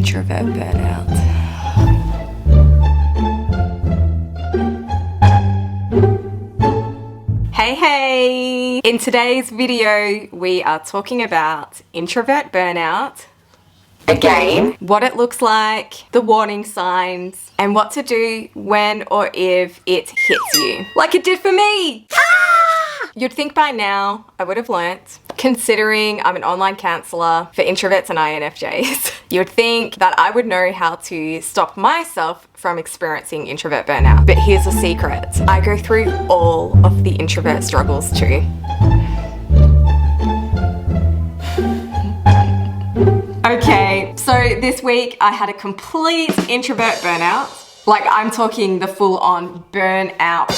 Introvert burnout. Hey! In today's video, we are talking about introvert burnout again, what it looks like, the warning signs, and what to do when or if it hits you. Like it did for me! You'd think by now I would have learnt, considering I'm an online counsellor for introverts and INFJs. You'd think that I would know how to stop myself from experiencing introvert burnout. But here's a secret. I go through all of the introvert struggles too. Okay, so this week I had a complete introvert burnout. Like, I'm talking the full-on burnout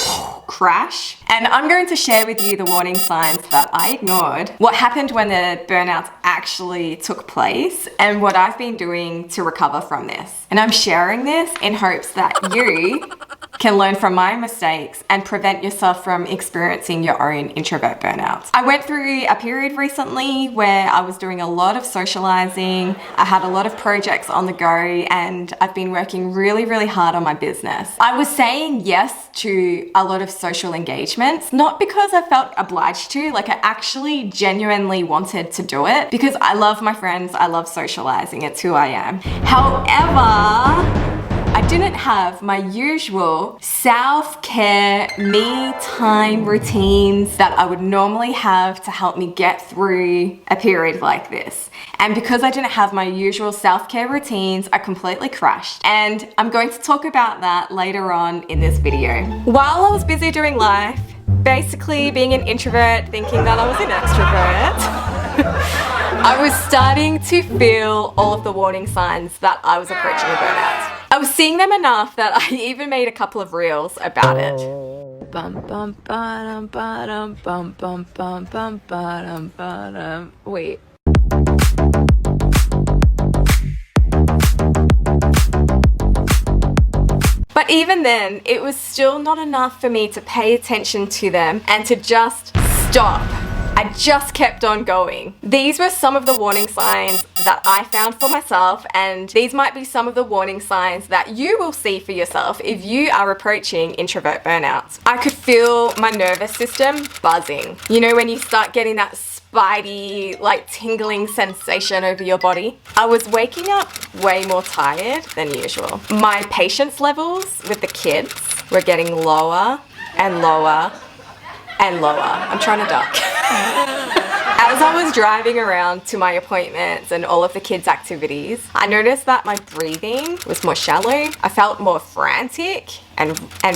crash. And I'm going to share with you the warning signs that I ignored, what happened when the burnout actually took place, and what I've been doing to recover from this. And I'm sharing this in hopes that you can learn from my mistakes and prevent yourself from experiencing your own introvert burnout. I went through a period recently where I was doing a lot of socializing. I had a lot of projects on the go, and I've been working really, really hard on my business. I was saying yes to a lot of social engagements, not because I felt obliged to, like I actually genuinely wanted to do it because I love my friends, I love socializing, it's who I am. However, I didn't have my usual self-care, me time routines that I would normally have to help me get through a period like this. And because I didn't have my usual self-care routines, I completely crashed. And I'm going to talk about that later on in this video. While I was busy doing life, basically being an introvert, thinking that I was an extrovert, I was starting to feel all of the warning signs that I was approaching a burnout. I was seeing them enough that I even made a couple of reels about it. Wait. But even then, it was still not enough for me to pay attention to them and to just stop. I just kept on going. These were some of the warning signs that I found for myself, and these might be some of the warning signs that you will see for yourself if you are approaching introvert burnout. I could feel my nervous system buzzing. You know when you start getting that spidey, like tingling sensation over your body? I was waking up way more tired than usual. My patience levels with the kids were getting lower and lower and lower. I'm trying to duck. As I was driving around to my appointments and all of the kids' activities, I noticed that my breathing was more shallow. I felt more frantic and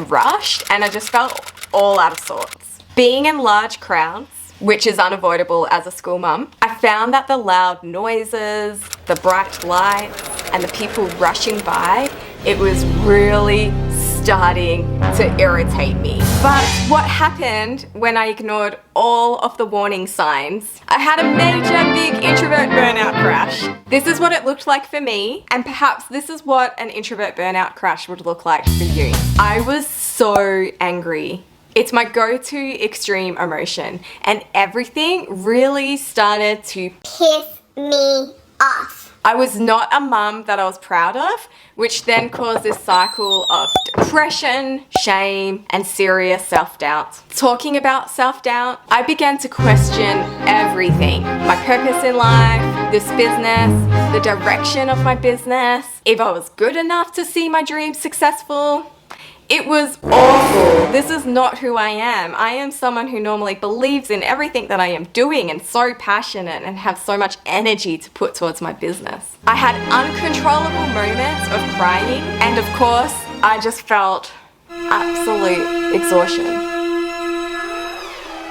rushed, and I just felt all out of sorts. Being in large crowds, which is unavoidable as a school mum, I found that the loud noises, the bright lights, and the people rushing by, it was really starting to irritate me. But what happened when I ignored all of the warning signs? I had a major big introvert burnout crash. This is what it looked like for me, and perhaps this is what an introvert burnout crash would look like for you. I was so angry. It's my go-to extreme emotion, and everything really started to piss me off. I was not a mum that I was proud of, which then caused this cycle of depression, shame, and serious self-doubt. Talking about self-doubt, I began to question everything. My purpose in life, this business, the direction of my business, if I was good enough to see my dreams successful. It was awful. This is not who I am. I am someone who normally believes in everything that I am doing and so passionate and have so much energy to put towards my business. I had uncontrollable moments of crying, and of course, I just felt absolute exhaustion.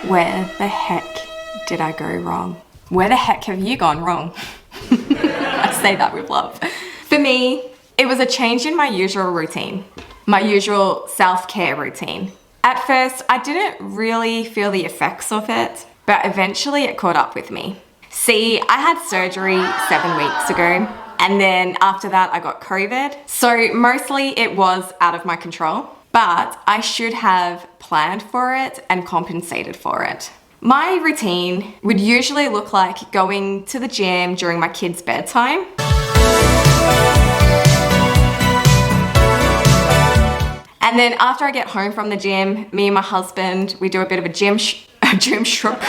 Where the heck did I go wrong? Where the heck have you gone wrong? I say that with love. For me, it was a change in my usual routine. My usual self-care routine. At first, I didn't really feel the effects of it, but eventually it caught up with me. See, I had surgery 7 weeks ago, and then after that I got COVID. So mostly it was out of my control, but I should have planned for it and compensated for it. My routine would usually look like going to the gym during my kids' bedtime. And then after I get home from the gym, me and my husband, we do a bit of a gym swap.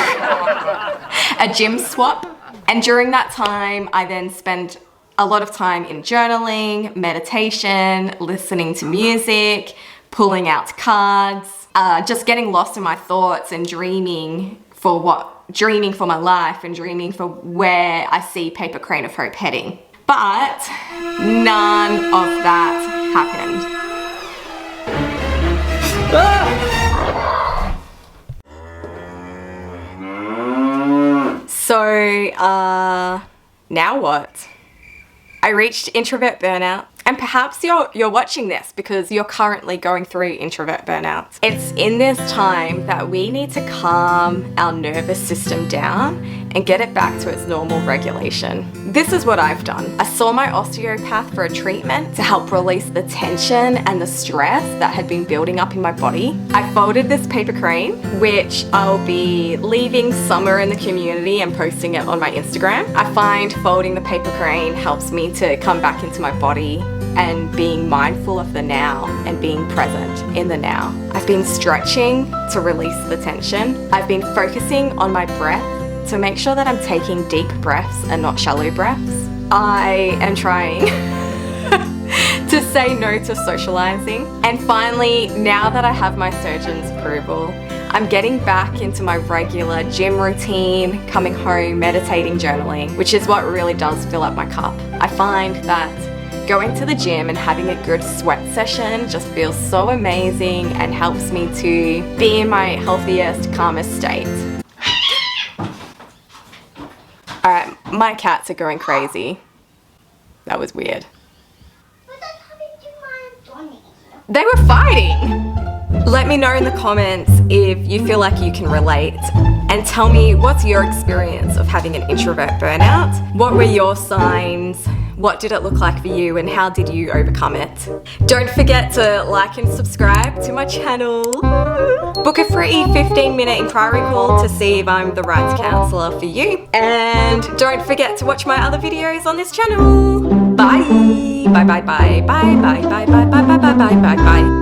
And during that time, I then spend a lot of time in journaling, meditation, listening to music, pulling out cards, just getting lost in my thoughts and dreaming for my life and dreaming for where I see Paper Crane of Hope heading. But none of that happened. So, now what? I reached introvert burnout, and perhaps you're watching this because you're currently going through introvert burnout. It's in this time that we need to calm our nervous system down and get it back to its normal regulation. This is what I've done. I saw my osteopath for a treatment to help release the tension and the stress that had been building up in my body. I folded this paper crane, which I'll be leaving somewhere in the community and posting it on my Instagram. I find folding the paper crane helps me to come back into my body and being mindful of the now and being present in the now. I've been stretching to release the tension. I've been focusing on my breath to make sure that I'm taking deep breaths and not shallow breaths. I am trying to say no to socializing. And finally, now that I have my surgeon's approval, I'm getting back into my regular gym routine, coming home, meditating, journaling, which is what really does fill up my cup. I find that going to the gym and having a good sweat session just feels so amazing and helps me to be in my healthiest, calmest state. Alright, my cats are going crazy. That was weird. They were fighting! Let me know in the comments if you feel like you can relate, and tell me what's your experience of having an introvert burnout. What were your signs? What did it look like for you and how did you overcome it? Don't forget to like and subscribe to my channel. Book a free 15-minute inquiry call to see if I'm the right counsellor for you. And don't forget to watch my other videos on this channel. Bye! Bye bye bye bye bye bye bye bye bye bye bye bye bye.